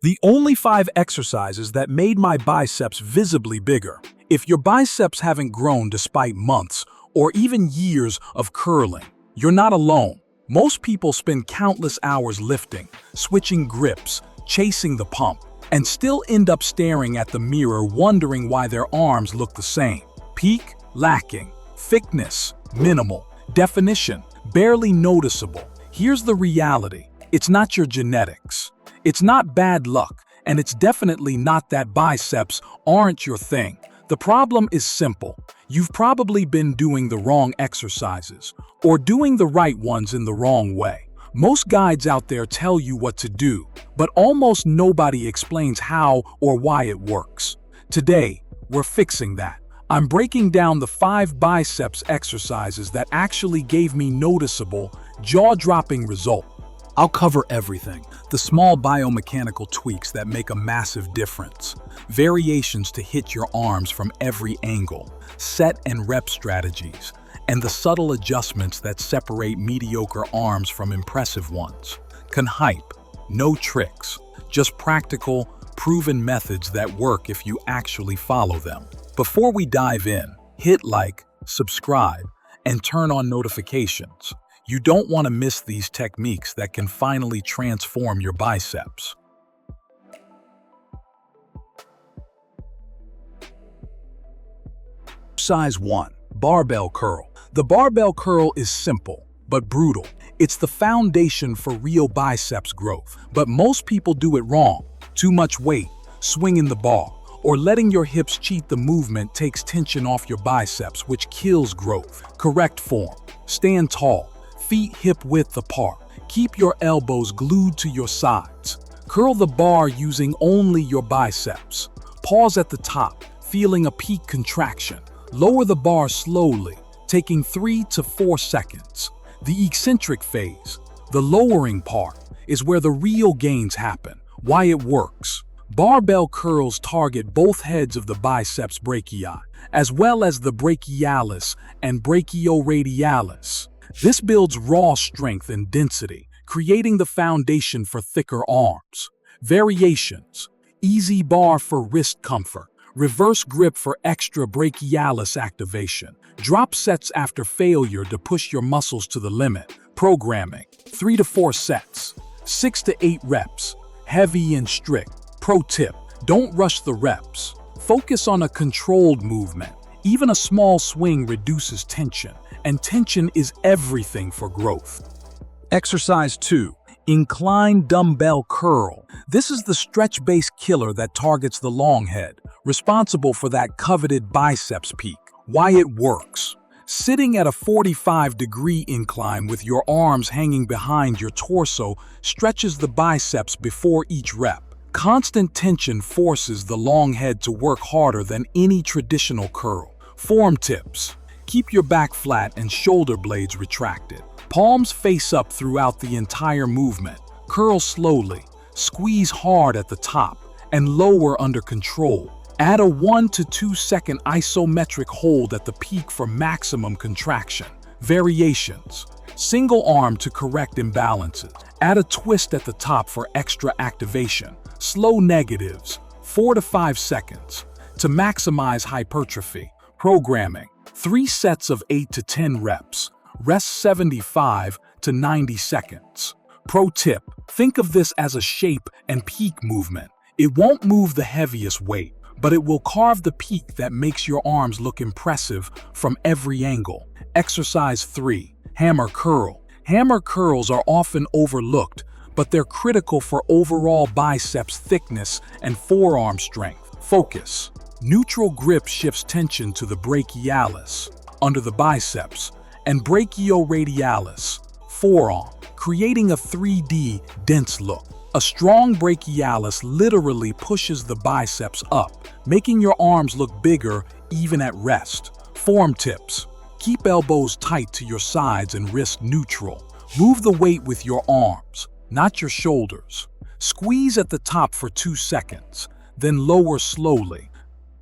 The only 5 exercises that made my biceps visibly bigger. If your biceps haven't grown despite months or even years of curling, you're not alone. Most people spend countless hours lifting, switching grips, chasing the pump, and still end up staring at the mirror wondering why their arms look the same. Peak, lacking. Thickness, minimal. Definition, barely noticeable. Here's the reality. It's not your genetics. It's not bad luck, and it's definitely not that biceps aren't your thing. The problem is simple. You've probably been doing the wrong exercises, or doing the right ones in the wrong way. Most guides out there tell you what to do, but almost nobody explains how or why it works. Today, we're fixing that. I'm breaking down the 5 biceps exercises that actually gave me noticeable, jaw-dropping results. I'll cover everything, the small biomechanical tweaks that make a massive difference, variations to hit your arms from every angle, set and rep strategies, and the subtle adjustments that separate mediocre arms from impressive ones. Hype, no tricks, just practical, proven methods that work if you actually follow them. Before we dive in, hit like, subscribe, and turn on notifications. You don't want to miss these techniques that can finally transform your biceps. Exercise 1. Barbell curl. The barbell curl is simple, but brutal. It's the foundation for real biceps growth, but most people do it wrong. Too much weight, swinging the bar, or letting your hips cheat the movement takes tension off your biceps, which kills growth. Correct form. Stand tall. Feet hip-width apart. Keep your elbows glued to your sides. Curl the bar using only your biceps. Pause at the top, feeling a peak contraction. Lower the bar slowly, taking 3 to 4 seconds. The eccentric phase, the lowering part, is where the real gains happen. Why it works. Barbell curls target both heads of the biceps brachii, as well as the brachialis and brachioradialis. This builds raw strength and density, creating the foundation for thicker arms. Variations. Easy bar for wrist comfort. Reverse grip for extra brachialis activation. Drop sets after failure to push your muscles to the limit. Programming. 3 to 4 sets. 6 to 8 reps. Heavy and strict. Pro tip. Don't rush the reps. Focus on a controlled movement. Even a small swing reduces tension, and tension is everything for growth. Exercise 2. Incline dumbbell curl. This is the stretch-based killer that targets the long head, responsible for that coveted biceps peak. Why it works. Sitting at a 45-degree incline with your arms hanging behind your torso stretches the biceps before each rep. Constant tension forces the long head to work harder than any traditional curl. Form tips. Keep your back flat and shoulder blades retracted. Palms face up throughout the entire movement. Curl slowly. Squeeze hard at the top and lower under control. Add a 1 to 2 second isometric hold at the peak for maximum contraction. Variations. Single arm to correct imbalances. Add a twist at the top for extra activation. Slow negatives. 4 to 5 seconds. To maximize hypertrophy. Programming. 3 sets of 8 to 10 reps. Rest 75 to 90 seconds. Pro tip. Think of this as a shape and peak movement. It won't move the heaviest weight, but it will carve the peak that makes your arms look impressive from every angle. Exercise 3. Hammer curl. Hammer curls are often overlooked, but they're critical for overall biceps thickness and forearm strength. Focus. Neutral grip shifts tension to the brachialis, under the biceps, and brachioradialis, forearm, creating a 3D dense look. A strong brachialis literally pushes the biceps up, making your arms look bigger even at rest. Form tips. Keep elbows tight to your sides and wrist neutral. Move the weight with your arms, not your shoulders. Squeeze at the top for 2 seconds, then lower slowly.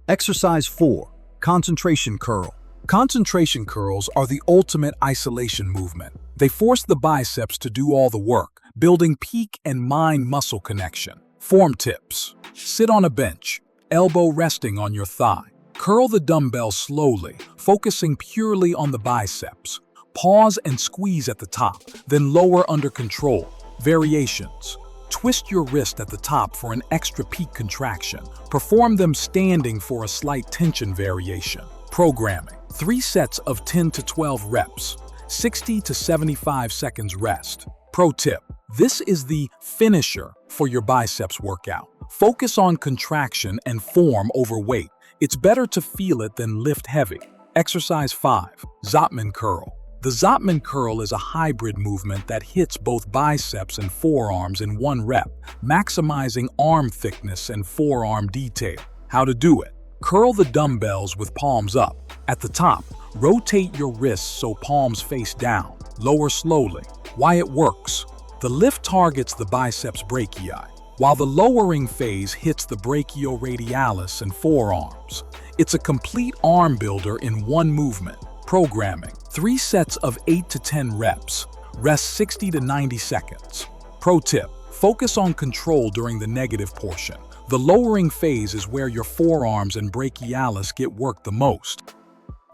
Exercise 4. Concentration curl. Concentration curls are the ultimate isolation movement. They force the biceps to do all the work, building peak and mind-muscle connection. Form tips. Sit on a bench, elbow resting on your thigh. Curl the dumbbell slowly, focusing purely on the biceps. Pause and squeeze at the top, then lower under control. Variations. Twist your wrist at the top for an extra peak contraction. Perform them standing for a slight tension variation. Programming. 3 sets of 10 to 12 reps. 60 to 75 seconds rest. Pro tip. This is the finisher for your biceps workout. Focus on contraction and form over weight. It's better to feel it than lift heavy. Exercise 5. Zottman curl. The Zottman curl is a hybrid movement that hits both biceps and forearms in one rep, maximizing arm thickness and forearm detail. How to do it. Curl the dumbbells with palms up. At the top, rotate your wrists so palms face down. Lower slowly. Why it works. The lift targets the biceps brachii, while the lowering phase hits the brachioradialis and forearms. It's a complete arm builder in one movement. Programming. 3 sets of 8 to 10 reps. Rest 60 to 90 seconds. Pro tip. Focus on control during the negative portion. The lowering phase is where your forearms and brachialis get worked the most.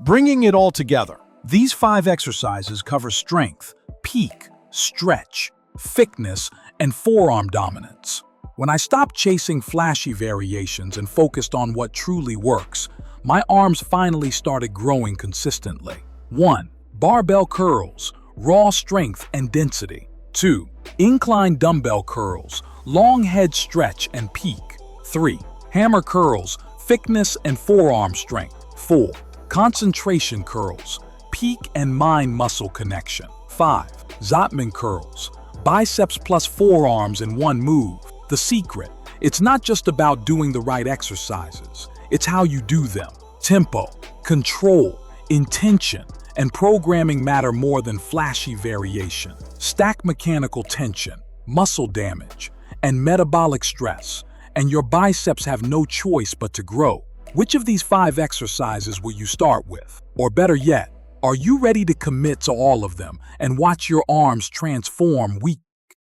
Bringing it all together, these 5 exercises cover strength, peak, stretch, thickness, and forearm dominance. When I stopped chasing flashy variations and focused on what truly works, my arms finally started growing consistently. 1. Barbell curls, raw strength and density. 2. Incline dumbbell curls, long head stretch and peak. 3. Hammer curls, thickness and forearm strength. 4. Concentration curls, peak and mind muscle connection. 5. Zottman curls, biceps plus forearms in one move. The secret, it's not just about doing the right exercises, it's how you do them. Tempo, control, intention, and programming matter more than flashy variation. Stack mechanical tension, muscle damage, and metabolic stress, and your biceps have no choice but to grow. Which of these 5 exercises will you start with? Or better yet, are you ready to commit to all of them and watch your arms transform week?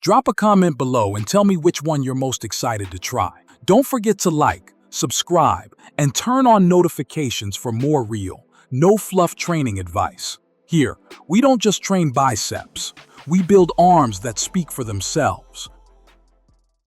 Drop a comment below and tell me which one you're most excited to try. Don't forget to like, subscribe, and turn on notifications for more real, no-fluff training advice. Here, we don't just train biceps. We build arms that speak for themselves.